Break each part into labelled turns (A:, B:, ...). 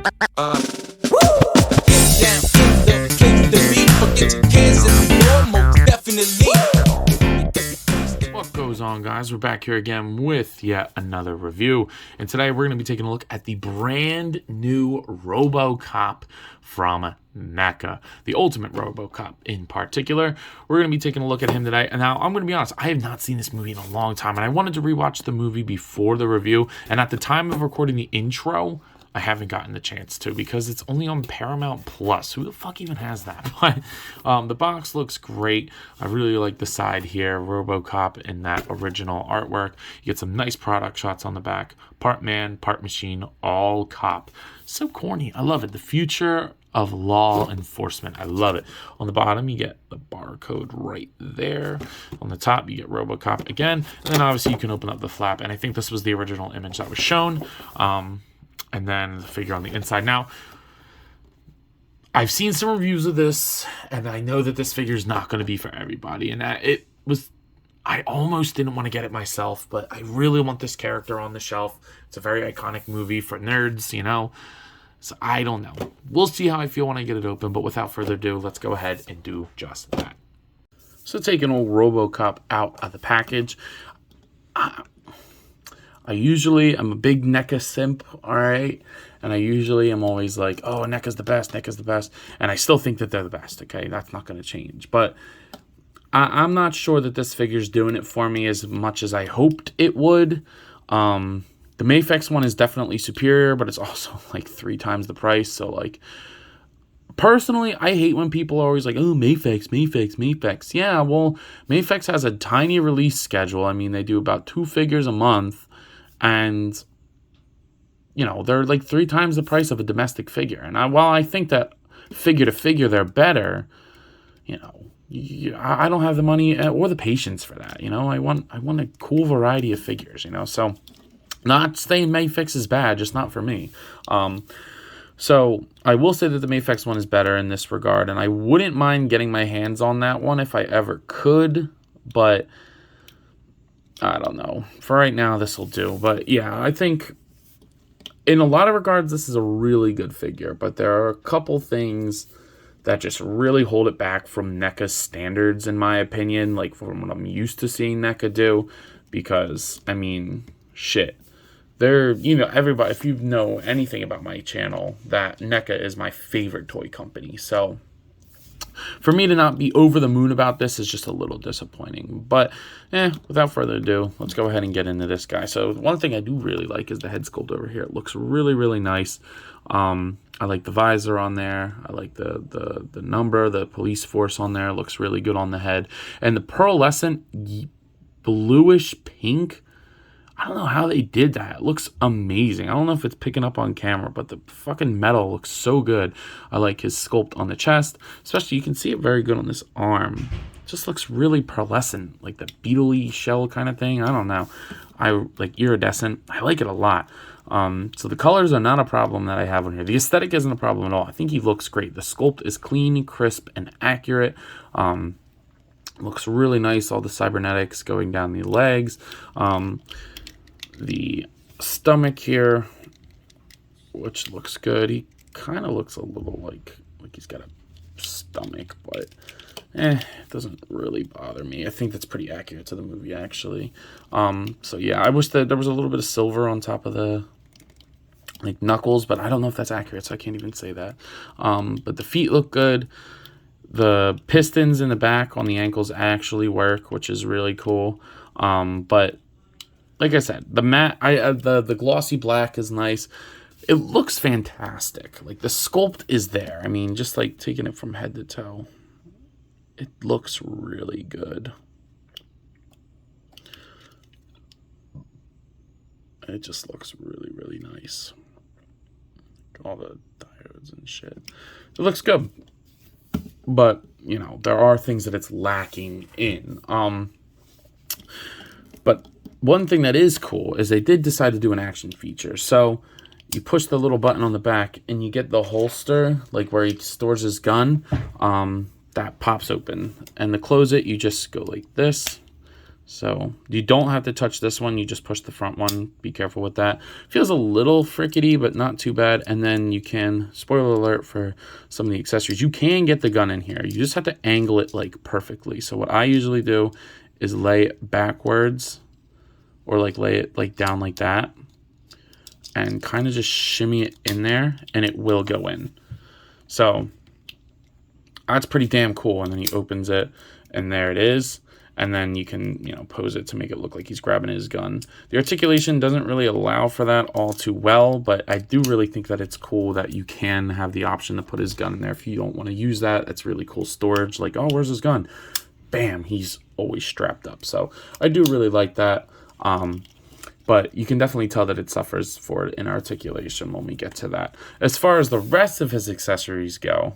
A: What goes on, guys? We're back here again with yet another review, and today we're going to be taking a look at the brand new Robocop from Neca, the Ultimate Robocop in particular. We're going to be taking a look at him today, and now I'm going to be honest, I have not seen this movie in a long time, and I wanted to rewatch the movie before the review, and at the time of recording the intro, I haven't gotten the chance to because it's only on Paramount Plus. Who the fuck even has that? But the box looks great. I really like the side here, Robocop in that original artwork. You get some nice product shots on the back. Part man, part machine, all cop. So corny. I love it. The future of law enforcement. I love it. On the bottom, you get the barcode right there. On the top, you get Robocop again. And then obviously you can open up the flap. And I think this was the original image that was shown. And then the figure on the inside. Now, I've seen some reviews of this, and I know that this figure is not going to be for everybody. And I almost didn't want to get it myself, but I really want this character on the shelf. It's a very iconic movie for nerds, you know. So I don't know. We'll see how I feel when I get it open, but without further ado, let's go ahead and do just that. So taking old Robocop out of the package. I usually am a big Neca simp, all right? And I usually am always like, oh, Neca's the best, Neca's the best. And I still think that they're the best, okay? That's not going to change. But I'm not sure that this figure's doing it for me as much as I hoped it would. The Mafex one is definitely superior, but it's also like 3 times the price. So, like, personally, I hate when people are always like, oh, Mafex, Mafex, Mafex. Yeah, well, Mafex has a tiny release schedule. I mean, they do about 2 figures a month. And, you know, they're like 3 times the price of a domestic figure. And while I think that figure to figure they're better, you know, I don't have the money or the patience for that. You know, I want a cool variety of figures, you know. So, not saying Mafex is bad, just not for me. So, I will say that the Mafex one is better in this regard. And I wouldn't mind getting my hands on that one if I ever could. But I don't know. For right now, this will do. But yeah, I think in a lot of regards, this is a really good figure. But there are a couple things that just really hold it back from NECA's standards, in my opinion. Like from what I'm used to seeing NECA do. Because, I mean, shit. They're, you know, everybody, if you know anything about my channel, that NECA is my favorite toy company. So for me to not be over the moon about this is just a little disappointing. But, without further ado, let's go ahead and get into this guy. So, one thing I do really like is the head sculpt over here. It looks really, really nice. I like the visor on there. I like the number, the police force on there. It looks really good on the head. And the pearlescent bluish pink, I don't know how they did that. It looks amazing. I don't know if it's picking up on camera, but the fucking metal looks so good. I like his sculpt on the chest. Especially, you can see it very good on this arm. It just looks really pearlescent, like the beetle-y shell kind of thing. I don't know. I like iridescent. I like it a lot. So the colors are not a problem that I have on here. The aesthetic isn't a problem at all. I think he looks great. The sculpt is clean, crisp, and accurate. Looks really nice. All the cybernetics going down the legs. The stomach here, which looks good. He kind of looks a little like he's got a stomach, but it doesn't really bother me. I think that's pretty accurate to the movie, actually. So yeah, I wish that there was a little bit of silver on top of the like knuckles, but I don't know if that's accurate, so I can't even say that. But the feet look good. The pistons in the back on the ankles actually work, which is really cool. But like I said, the matte, the glossy black is nice. It looks fantastic. Like, the sculpt is there. I mean, just like taking it from head to toe, it looks really good. It just looks really, really nice. All the diodes and shit. It looks good. But, you know, there are things that it's lacking in. But one thing that is cool is they did decide to do an action feature. So you push the little button on the back and you get the holster, like where he stores his gun, that pops open. And to close it, you just go like this. So you don't have to touch this one. You just push the front one. Be careful with that. Feels a little frickety, but not too bad. And then you can, spoiler alert for some of the accessories, you can get the gun in here. You just have to angle it like perfectly. So what I usually do is lay it backwards, or like lay it like down like that, and kind of just shimmy it in there, and it will go in. So that's pretty damn cool. And then he opens it, and there it is. And then you can, you know, pose it to make it look like he's grabbing his gun. The articulation doesn't really allow for that all too well, but I do really think that it's cool that you can have the option to put his gun in there if you don't want to use that. That's really cool storage. Like, oh, where's his gun? Bam, he's always strapped up. So I do really like that. But you can definitely tell that it suffers for an articulation when we get to that. As far as the rest of his accessories go,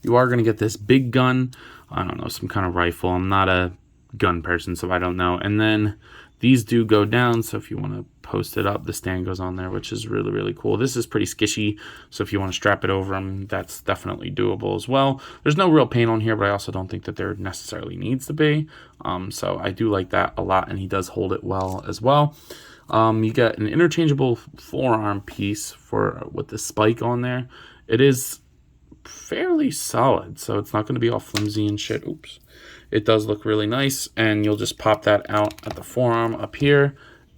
A: you are going to get this big gun. I don't know, some kind of rifle. I'm not a gun person, so I don't know. And then these do go down, so if you want to post it up, the stand goes on there, which is really, really cool. This is pretty skishy, so if you want to strap it over them, that's definitely doable as well. There's no real paint on here, but I also don't think that there necessarily needs to be. So I do like that a lot, and he does hold it well as well. You get an interchangeable forearm piece with the spike on there. It is fairly solid, so it's not going to be all flimsy and shit. Oops. It does look really nice, and you'll just pop that out at the forearm up here,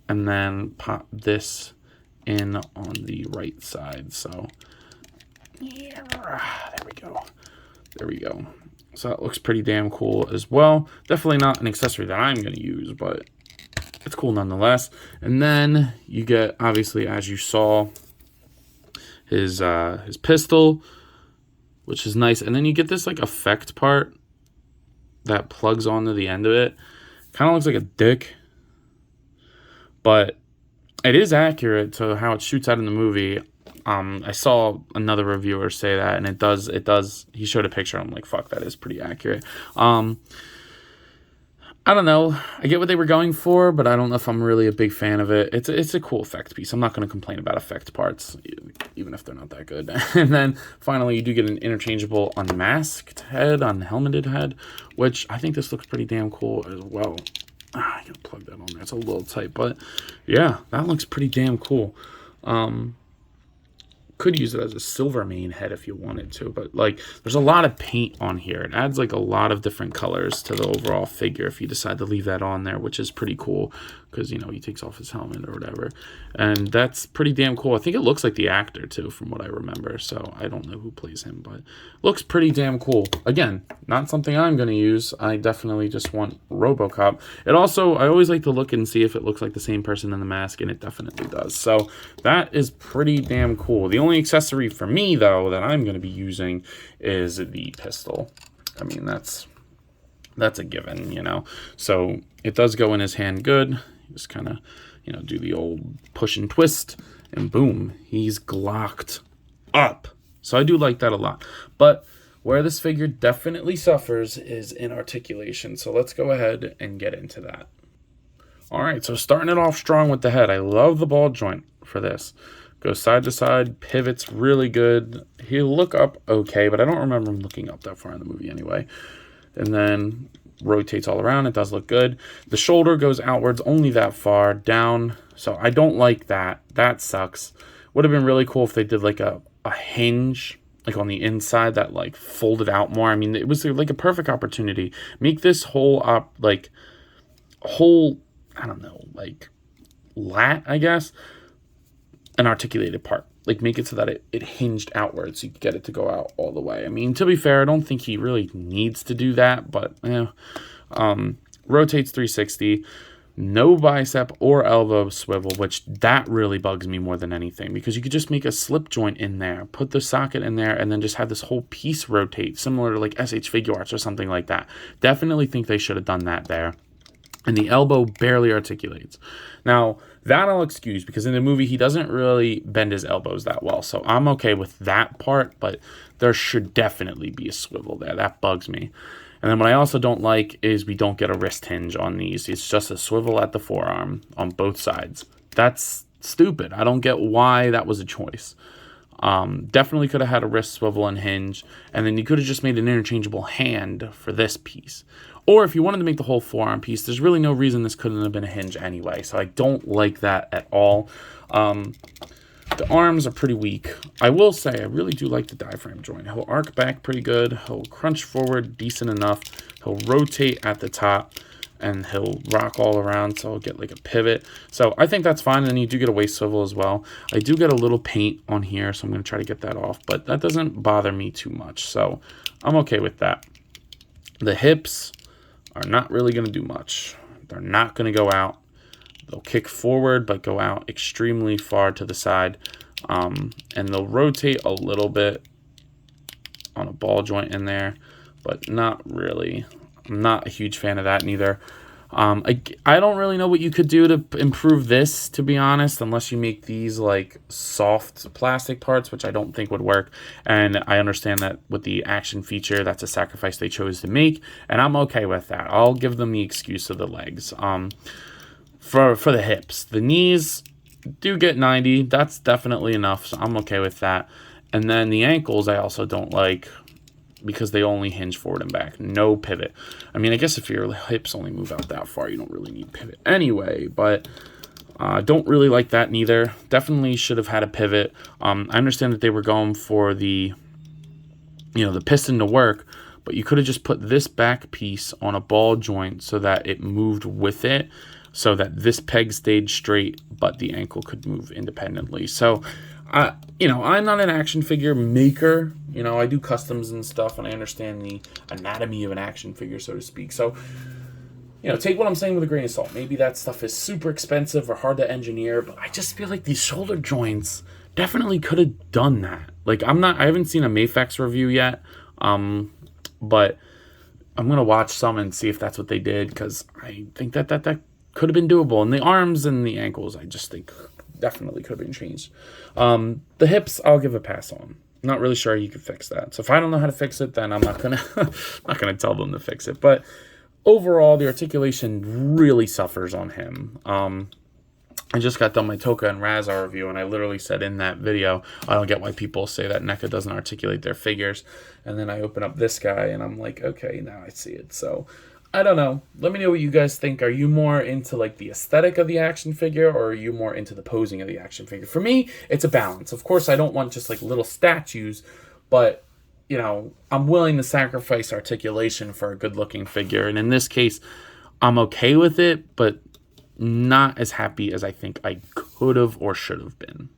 A: and then pop this in on the right side. So yeah, there we go. There we go. So that looks pretty damn cool as well. Definitely not an accessory that I'm going to use, but it's cool nonetheless. And then you get, obviously, as you saw, his pistol, which is nice. And then you get this like effect part that plugs onto the end of it. Kind of looks like a dick, but it is accurate to how it shoots out in the movie. I saw another reviewer say that, and it does. He showed a picture. I'm like, fuck, that is pretty accurate. I don't know. I get what they were going for, but I don't know if I'm really a big fan of it. It's a cool effect piece. I'm not going to complain about effect parts, even if they're not that good. And then finally, you do get an interchangeable unhelmeted head, which I think this looks pretty damn cool as well. I gotta plug that on there. It's a little tight, but yeah, that looks pretty damn cool. Could use it as a silver main head if you wanted to, but like there's a lot of paint on here. It adds like a lot of different colors to the overall figure if you decide to leave that on there, which is pretty cool because, you know, he takes off his helmet or whatever, and that's pretty damn cool. I think it looks like the actor too, from what I remember, so I don't know who plays him, but looks pretty damn cool. Again, not something I'm going to use. I definitely just want Robocop. It also, I always like to look and see if it looks like the same person in the mask, and it definitely does. So that is pretty damn cool. The only accessory for me, though, that I'm going to be using is the pistol. I mean, that's a given, you know. So it does go in his hand good. Just kind of, you know, do the old push and twist, and boom, he's glocked up. So I do like that a lot. But where this figure definitely suffers is in articulation. So let's go ahead and get into that. All right, so starting it off strong with the head. I love the ball joint for this. Goes side to side, pivots really good. He'll look up okay, but I don't remember him looking up that far in the movie anyway. And then rotates all around. It does look good. The shoulder goes outwards only that far down, so I don't like that. That sucks. Would have been really cool if they did like a hinge like on the inside that like folded out more. I mean, it was like a perfect opportunity. Make this whole I don't know, like lat, I guess, an articulated part. Like make it so that it hinged outwards so you could get it to go out all the way. I mean, to be fair, I don't think he really needs to do that, but rotates 360. No bicep or elbow swivel, which that really bugs me more than anything, because you could just make a slip joint in there, put the socket in there, and then just have this whole piece rotate, similar to like SH Figure Arts or something like that. Definitely think they should have done that there. And the elbow barely articulates. Now, that I'll excuse, because in the movie, he doesn't really bend his elbows that well. So I'm okay with that part, but there should definitely be a swivel there. That bugs me. And then what I also don't like is we don't get a wrist hinge on these. It's just a swivel at the forearm on both sides. That's stupid. I don't get why that was a choice. Definitely could have had a wrist swivel and hinge, and then you could have just made an interchangeable hand for this piece. Or if you wanted to make the whole forearm piece, there's really no reason this couldn't have been a hinge anyway. So I don't like that at all. The arms are pretty weak. I will say I really do like the diaphragm joint. He'll arc back pretty good. He'll crunch forward decent enough. He'll rotate at the top, and he'll rock all around, so he'll get like a pivot. So I think that's fine, and then you do get a waist swivel as well. I do get a little paint on here, so I'm going to try to get that off, but that doesn't bother me too much, so I'm okay with that. The hips are not really going to do much. They're not going to go out. They'll kick forward, but go out extremely far to the side. And they'll rotate a little bit on a ball joint in there, but not really. I'm not a huge fan of that neither. I don't really know what you could do to improve this, to be honest, unless you make these like soft plastic parts, which I don't think would work. And I understand that with the action feature, that's a sacrifice they chose to make, and I'm okay with that. I'll give them the excuse of the legs. For the hips, the knees do get 90. That's definitely enough, so I'm okay with that. And then the ankles I also don't like because they only hinge forward and back. No pivot. I mean, I guess if your hips only move out that far, you don't really need pivot anyway, but don't really like that neither. Definitely should have had a pivot. I understand that they were going for the, the piston to work, but you could have just put this back piece on a ball joint so that it moved with it, so that this peg stayed straight, but the ankle could move independently. So, I'm not an action figure maker. I do customs and stuff, and I understand the anatomy of an action figure, so to speak. So, take what I'm saying with a grain of salt. Maybe that stuff is super expensive or hard to engineer, but I just feel like these shoulder joints definitely could have done that. Like, I haven't seen a Mafex review yet, but I'm going to watch some and see if that's what they did, because I think that could have been doable. And the arms and the ankles, I just think definitely could have been changed. The hips, I'll give a pass on. Not really sure you could fix that. So if I don't know how to fix it, then I'm not gonna tell them to fix it. But overall, the articulation really suffers on him. I just got done my Toka and Razar review, and I literally said in that video, I don't get why people say that NECA doesn't articulate their figures. And then I open up this guy, and I'm like, okay, now I see it. So I don't know. Let me know what you guys think. Are you more into like the aesthetic of the action figure, or are you more into the posing of the action figure? For me, it's a balance. Of course, I don't want just like little statues, but I'm willing to sacrifice articulation for a good looking figure. And in this case, I'm okay with it, but not as happy as I think I could have or should have been.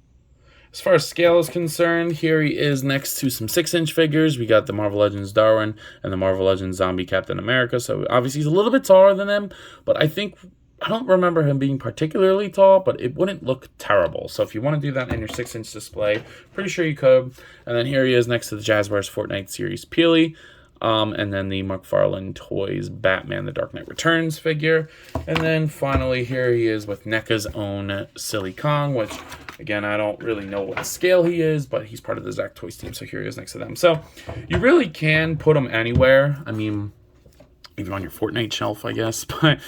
A: As far as scale is concerned, here he is next to some 6-inch figures. We got the Marvel Legends Darwin and the Marvel Legends Zombie Captain America. So obviously he's a little bit taller than them, but I don't remember him being particularly tall, but it wouldn't look terrible. So if you want to do that in your 6-inch display, pretty sure you could. And then here he is next to the Jazzwares Fortnite series Peely. And then the McFarlane Toys Batman The Dark Knight Returns figure. And then finally here he is with NECA's own Silly Kong, which again, I don't really know what scale he is, but he's part of the Zack Toys team, so here he is next to them. So you really can put him anywhere. I mean, even on your Fortnite shelf, I guess. But,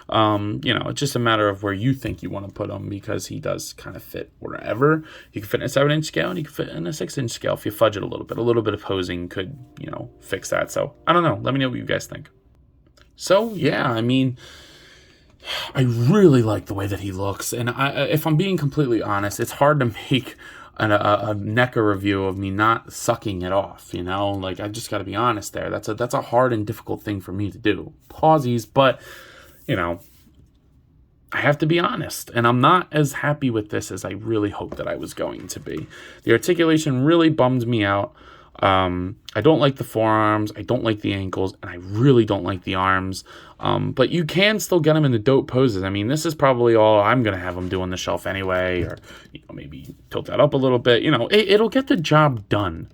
A: it's just a matter of where you think you want to put him, because he does kind of fit wherever. He can fit in a 7-inch scale, and he can fit in a 6-inch scale if you fudge it a little bit. A little bit of posing could, fix that. So, I don't know. Let me know what you guys think. So, yeah, I mean, I really like the way that he looks. And if I'm being completely honest, it's hard to make a NECA review of me not sucking it off, Like, I just got to be honest there. That's a hard and difficult thing for me to do. Pausies, but, I have to be honest. And I'm not as happy with this as I really hoped that I was going to be. The articulation really bummed me out. I don't like the forearms, I don't like the ankles, and I really don't like the arms. But you can still get them in the dope poses. I mean, this is probably all I'm going to have them do on the shelf anyway, or maybe tilt that up a little bit. It'll get the job done.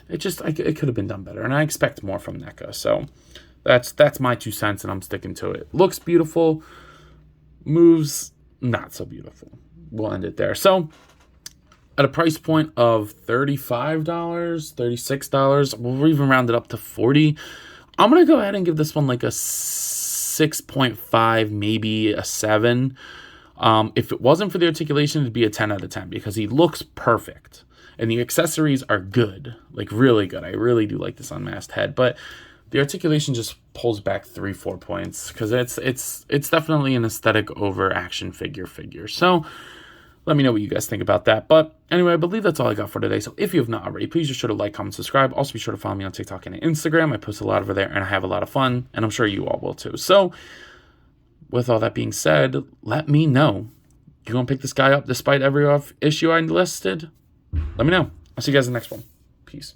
A: It could have been done better, and I expect more from NECA. So that's my 2 cents, and I'm sticking to it. Looks beautiful, moves not so beautiful. We'll end it there. So at a price point of $35, $36, we'll even round it up to $40. I'm going to go ahead and give this one like a 6.5, maybe a 7. If it wasn't for the articulation, it'd be a 10 out of 10, because he looks perfect. And the accessories are good, like really good. I really do like this unmasked head. But The articulation just pulls back 3-4 points because it's definitely an aesthetic over action figure. So let me know what you guys think about that. But anyway, I believe that's all I got for today. So if you have not already, please just sure to like, comment, subscribe. Also be sure to follow me on TikTok and Instagram. I post a lot over there and I have a lot of fun, and I'm sure you all will too. So with all that being said, let me know. You want to pick this guy up despite every issue I listed? Let me know. I'll see you guys in the next one. Peace.